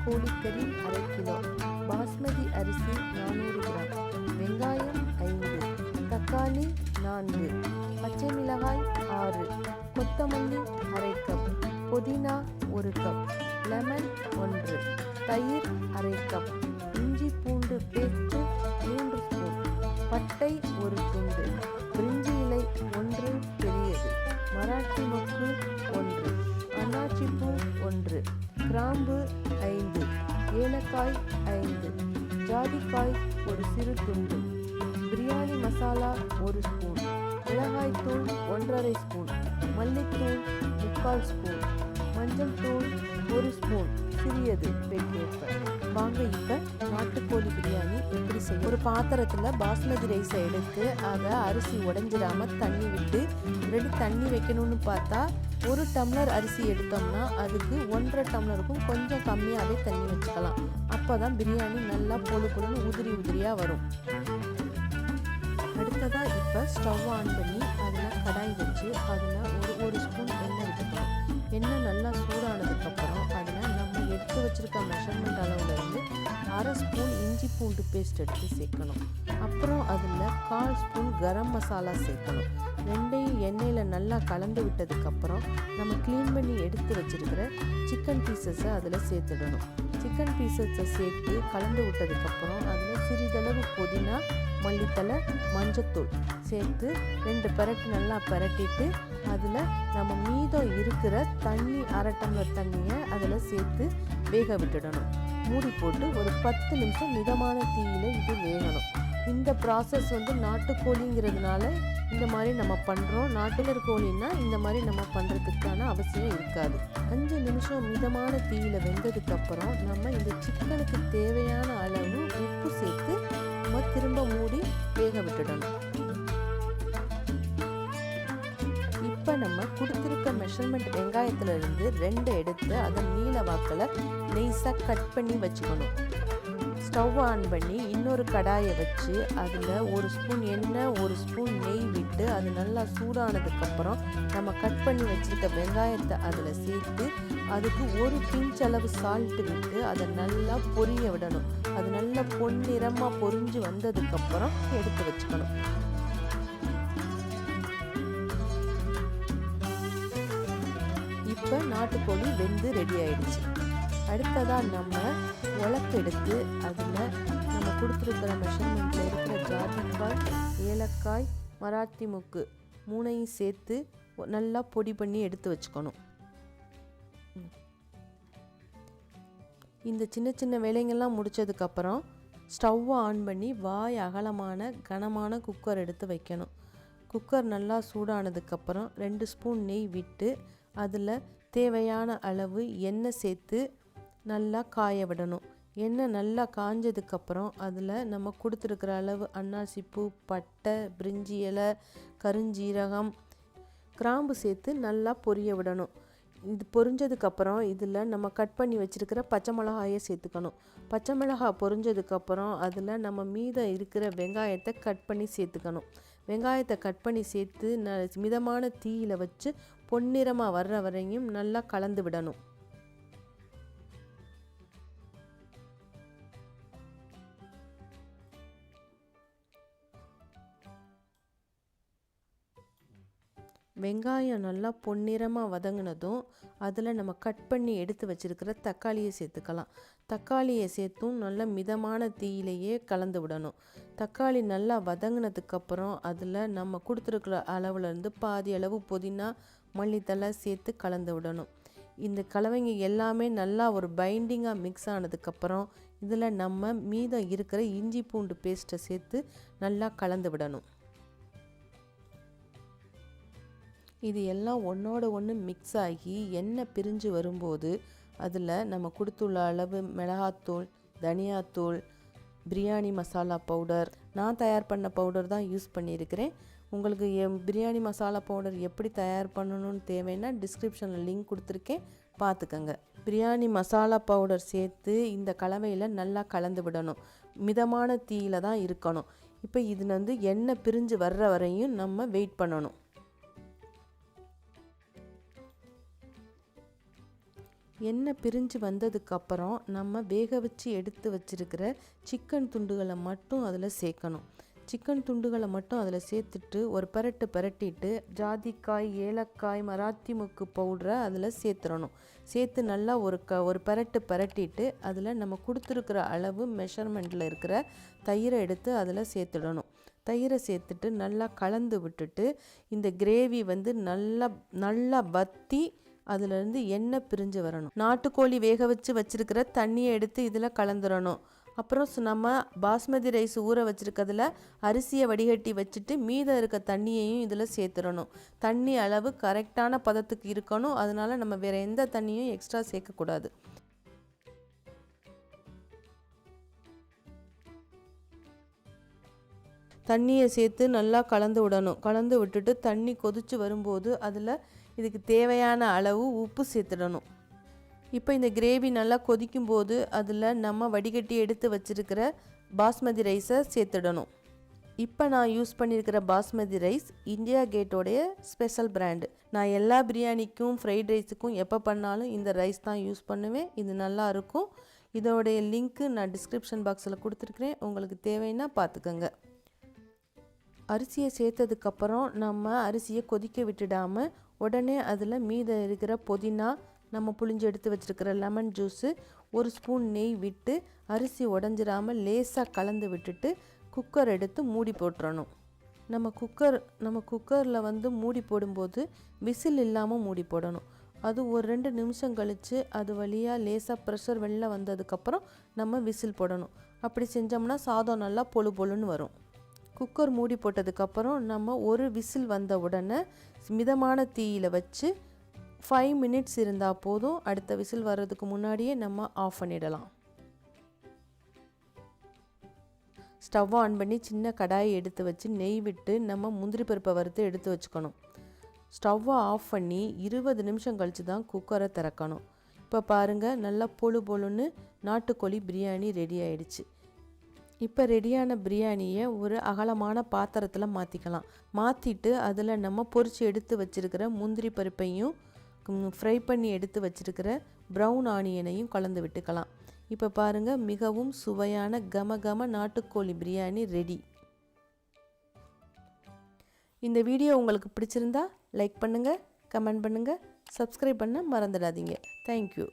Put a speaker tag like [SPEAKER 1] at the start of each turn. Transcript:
[SPEAKER 1] கோழிக்கறி 1/2 கிலோ, பாஸ்மதி அரிசி 400 கிராம், வெங்காயம் 5, தக்காளி 4, பச்சை மிளகாய் 6, கொத்தமல்லி 1/2 கப், புதினா 1 கப், லெமன் 1, தயிர் 1/2 கப், இஞ்சி பூண்டு பேஸ்ட் 3 ஸ்பூன், பட்டை 1 துண்டு, பிரிஞ்சி இலை 1 பெரியது, மராட்டி மொக்கு 1, அன்னாச்சி பூ 1, கிராம்பு 5, ஏலக்காய் 5, ஜாதிக்காய் ஒரு சிறு துண்டு, பிரியாணி மசாலா 1 ஸ்பூன், மிளகாய்த்தூள் 1/2 ஸ்பூன், மல்லித்தூள் 3/4 ஸ்பூன், மஞ்சள் தூள் 1 ஸ்பூன் சிறியது வெட்டேற்ப. வாங்க இப்போ நாட்டுக்கோழி பிரியாணி எப்படி செய்ய. ஒரு பாத்திரத்தில் பாஸ்மதி ரைஸை எடுத்து அதை அரிசி உடைஞ்சிடாமல் தண்ணி விட்டு தண்ணி வைக்கணும்னு பார்த்தா 1 டம்ளர் அரிசி எடுத்தோம்னா அதுக்கு 1.5 டம்ளருக்கும் கொஞ்சம் கம்மியாகவே தண்ணி வச்சுக்கலாம். அப்போ தான் பிரியாணி நல்லா பொழு பொழுன்னு உதிரியாக வரும். அடுத்ததாக இப்போ ஸ்டவ் ஆன் பண்ணி அதில் கடாய் வச்சு அதில் ஒரு ஸ்பூன் எண்ணெய் விட்டுக்கணும். எண்ணெய் நல்லா சூடானதுக்கப்புறம் அதில் நம்ம எடுத்து வச்சுருக்க மெஷர்மெண்ட் அளவுலேருந்து 1/2 ஸ்பூன் இஞ்சி பூண்டு பேஸ்ட் எடுத்து சேர்க்கணும். அப்புறம் அதில் 1/4 ஸ்பூன் கரம் மசாலா சேர்க்கணும். ரெண்டையும் எண்ணெயில் நல்லா கலந்து விட்டதுக்கப்புறம் நம்ம க்ளீன் பண்ணி எடுத்து வச்சுருக்கிற சிக்கன் பீசஸை அதில் சேர்த்துடணும். சிக்கன் பீசஸை சேர்த்து கலந்து விட்டதுக்கப்புறம் அதில் சிறிதளவு புதினா, மல்லித்தலை, மஞ்சத்தூள் சேர்த்து 2 பெரட்டு நல்லா பெரட்டிட்டு அதில் நம்ம மீதம் இருக்கிற தண்ணி 1/2 டம்ளர் தண்ணியை அதில் சேர்த்து வேக விட்டுடணும். மூடி போட்டு ஒரு 10 நிமிஷம் மிதமான தீயில் இது வேகணும். இந்த ப்ராசஸ் நாட்டுக்கோழிங்கிறதுனால இந்த மாதிரி நம்ம பண்ணுறோம். நாட்டுலர் கோழின்னா இந்த மாதிரி நம்ம பண்ணுறதுக்கான அவசியம் இருக்காது. 5 நிமிஷம் மிதமான தீயில் வெந்ததுக்கப்புறம் நம்ம இந்த சிக்கனுக்கு தேவையான அளவு உப்பு சேர்த்து நம்ம திரும்ப மூடி வேக விட்டுடணும். இப்போ நம்ம கொடுத்துருக்க மெஷர்மெண்ட் வெங்காயத்துலேருந்து 2 எடுத்து அதை நீல வாக்கில் நெய்ஸாக கட் பண்ணி வச்சுக்கணும். ஸ்டவ் ஆன் பண்ணி இன்னொரு கடாயை வச்சு அதில் 1 ஸ்பூன் எண்ணெய் 1 ஸ்பூன் நெய் விட்டு அது நல்லா சூடானதுக்கப்புறம் நம்ம கட் பண்ணி வச்சுருக்க வெங்காயத்தை அதில் சேர்த்து அதுக்கு 1 பிஞ்ச் அளவு சால்ட்டு விட்டு அதை நல்லா பொரிய விடணும். அது நல்லா பொன்னிறமாக பொரிஞ்சு வந்ததுக்கப்புறம் எடுத்து வச்சுக்கணும். இப்போ நாட்டுக்கோழி வெந்து ரெடி ஆயிடுச்சு. அடுத்ததாக நம்ம உலக்கு எடுத்து அதில் நம்ம கொடுத்துருக்கிற மெஷர்மெண்ட்டில் இருக்கிற ஜாதிக்காய், ஏலக்காய், மராட்டி மொக்கு 3ஐயும் சேர்த்து நல்லா பொடி பண்ணி எடுத்து வச்சுக்கணும். இந்த சின்ன சின்ன வேலைங்கள்லாம் முடித்ததுக்கப்புறம் ஸ்டவ் ஆன் பண்ணி வாய் அகலமான கனமான குக்கர் எடுத்து வைக்கணும். குக்கர் நல்லா சூடானதுக்கப்புறம் 2 ஸ்பூன் நெய் விட்டு அதில் தேவையான அளவு எண்ணெய் சேர்த்து நல்லா காய விடணும். எண்ணெய் நல்லா காஞ்சதுக்கப்புறம் அதில் நம்ம கொடுத்துருக்கிற அளவு அன்னாசிப்பூ, பட்டை, பிரிஞ்சி இலை, கருஞ்சீரகம், கிராம்பு சேர்த்து நல்லா பொரிய விடணும். இது பொரிஞ்சதுக்கப்புறம் இதில் நம்ம கட் பண்ணி வச்சுருக்கிற பச்சை மிளகாயை சேர்த்துக்கணும். பச்சை மிளகாய் பொரிஞ்சதுக்கப்புறம் அதில் நம்ம மீதம் இருக்கிற வெங்காயத்தை கட் பண்ணி சேர்த்துக்கணும். வெங்காயத்தை கட் பண்ணி சேர்த்து மிதமான தீயில் வச்சு பொன்னிறமாக வர்ற வரையும் நல்லா கலந்து விடணும். வெங்காயம் நல்லா பொன்னிறமாக வதங்கினதும் அதில் நம்ம கட் பண்ணி எடுத்து வச்சுருக்கிற தக்காளியை சேர்த்துக்கலாம். தக்காளியை சேர்த்தும் நல்லா மிதமான தீயிலேயே கலந்து விடணும். தக்காளி நல்லா வதங்கினதுக்கப்புறம் அதில் நம்ம கொடுத்துருக்கிற அளவுலேருந்து பாதி அளவு புதினா, மல்லித்தலை சேர்த்து கலந்து விடணும். இந்த கலவைங்க எல்லாமே நல்லா ஒரு பைண்டிங்காக மிக்ஸ் ஆனதுக்கப்புறம் இதில் நம்ம மீதம் இருக்கிற இஞ்சி பூண்டு பேஸ்ட்டை சேர்த்து நல்லா கலந்து விடணும். இது எல்லாம் ஒன்றோட ஒன்று மிக்ஸ் ஆகி எண்ணெய் பிரிஞ்சு வரும்போது அதில் நம்ம கொடுத்துள்ள அளவு மிளகாத்தூள், தனியாத்தூள், பிரியாணி மசாலா பவுடர், நான் தயார் பண்ண பவுடர் தான் யூஸ் பண்ணியிருக்கிறேன். உங்களுக்கு பிரியாணி மசாலா பவுடர் எப்படி தயார் பண்ணணும்னு தேவைன்னா டிஸ்கிரிப்ஷனில் லிங்க் கொடுத்துருக்கேன், பார்த்துக்கங்க. பிரியாணி மசாலா பவுடர் சேர்த்து இந்த கலவையில் நல்லா கலந்து விடணும். மிதமான தீயில் தான் இருக்கணும். இப்போ இது எண்ணெய் பிரிஞ்சு வர்ற வரையும் நம்ம வெயிட் பண்ணணும். எண்ணெய் பிரிஞ்சு வந்ததுக்கப்புறம் நம்ம வேக வச்சு எடுத்து வச்சுருக்கிற சிக்கன் துண்டுகளை மட்டும் அதில் சேர்க்கணும். சிக்கன் துண்டுகளை மட்டும் அதில் சேர்த்துட்டு ஒரு பரட்டிட்டு ஜாதிக்காய், ஏலக்காய், மராத்தி மொக்கு பவுடரை அதில் சேர்த்துடணும். சேர்த்து நல்லா ஒரு பரட்டிட்டு அதில் நம்ம கொடுத்துருக்கிற அளவு மெஷர்மெண்ட்டில் இருக்கிற தயிரை எடுத்து அதில் சேர்த்துடணும். தயிரை சேர்த்துட்டு நல்லா கலந்து விட்டுட்டு இந்த கிரேவி வந்து நல்லா வற்றி அதுலேருந்து எண்ணெய் பிரிஞ்சு வரணும். நாட்டுக்கோழி வேக வச்சுருக்கிற தண்ணியை எடுத்து இதில் கலந்துடணும். அப்புறம் நம்ம பாஸ்மதி ரைஸ் ஊற வச்சுருக்கிறதுல அரிசியை வடிகட்டி வச்சுட்டு மீதம் இருக்க தண்ணியையும் இதில் சேர்த்துடணும். தண்ணி அளவு கரெக்டான பதத்துக்கு இருக்கணும். அதனால் நம்ம வேறு எந்த தண்ணியும் எக்ஸ்ட்ரா சேர்க்கக்கூடாது. தண்ணியை சேர்த்து நல்லா கலந்து விடணும். கலந்து விட்டுட்டு தண்ணி கொதித்து வரும்போது அதில் இதுக்கு தேவையான அளவு உப்பு சேர்த்துடணும். இப்போ இந்த கிரேவி நல்லா கொதிக்கும் போது அதில் நம்ம வடிகட்டி எடுத்து வச்சுருக்கிற பாஸ்மதி ரைஸை சேர்த்துடணும். இப்போ நான் யூஸ் பண்ணியிருக்கிற பாஸ்மதி ரைஸ் இந்தியா கேட்டோடைய ஸ்பெஷல் பிராண்டு. நான் எல்லா பிரியாணிக்கும் ஃப்ரைட் ரைஸுக்கும் எப்போ பண்ணாலும் இந்த ரைஸ் தான் யூஸ் பண்ணுவேன். இது நல்லா இருக்கும். இதோடைய லிங்க்கு நான் டிஸ்கிரிப்ஷன் பாக்ஸில் கொடுத்துருக்குறேன். உங்களுக்கு தேவைன்னா பார்த்துக்கோங்க. அரிசியை சேர்த்ததுக்கப்புறம் நம்ம அரிசியை கொதிக்க விட்டுடாமல் உடனே அதில் மீதம் இருக்கிற புதினா, நம்ம புளிஞ்சு எடுத்து வச்சுருக்கிற லெமன் ஜூஸு, ஒரு ஸ்பூன் நெய் விட்டு அரிசி உடஞ்சிராமல் லேசாக கலந்து விட்டுட்டு குக்கர் எடுத்து மூடி போட்டுறணும். நம்ம குக்கரில் வந்து மூடி போடும்போது விசில் இல்லாமல் மூடி போடணும். அது ஒரு 2 நிமிஷம் கழித்து அது வழியாக லேசாக ப்ரெஷர் வெளில வந்ததுக்கப்புறம் நம்ம விசில் போடணும். அப்படி செஞ்சோம்னா சாதம் நல்லா பொழுன்னு வரும். குக்கர் மூடி போட்டதுக்கப்புறம் நம்ம ஒரு விசில் வந்த உடனே மிதமான தீயில் வச்சு 5 மினிட்ஸ் இருந்தால் போதும். அடுத்த விசில் வர்றதுக்கு முன்னாடியே நம்ம ஆஃப் பண்ணிடலாம். ஸ்டவ் ஆன் பண்ணி சின்ன கடாயை எடுத்து வச்சு நெய் விட்டு நம்ம முந்திரி பருப்பை வறுத்து எடுத்து வச்சுக்கணும். ஸ்டவ்வை ஆஃப் பண்ணி 20 நிமிஷம் கழித்து தான் குக்கரை திறக்கணும். இப்போ பாருங்கள், நல்லா பொழுன்னு நாட்டுக்கோழி பிரியாணி ரெடி ஆயிடுச்சு. இப்போ ரெடியான பிரியாணியை ஒரு அகலமான பாத்திரத்தில் மாற்றிக்கலாம். மாற்றிட்டு அதில் நம்ம பொரித்து எடுத்து வச்சுருக்கிற முந்திரி பருப்பையும் ஃப்ரை பண்ணி எடுத்து வச்சுருக்கிற ப்ரௌன் ஆனியனையும் கலந்து விட்டுக்கலாம். இப்போ பாருங்கள், மிகவும் சுவையான கம நாட்டுக்கோழி பிரியாணி ரெடி. இந்த வீடியோ உங்களுக்கு பிடிச்சிருந்தா லைக் பண்ணுங்கள், கமெண்ட் பண்ணுங்கள், சப்ஸ்கிரைப் பண்ண மறந்துடாதீங்க. தேங்க்யூ.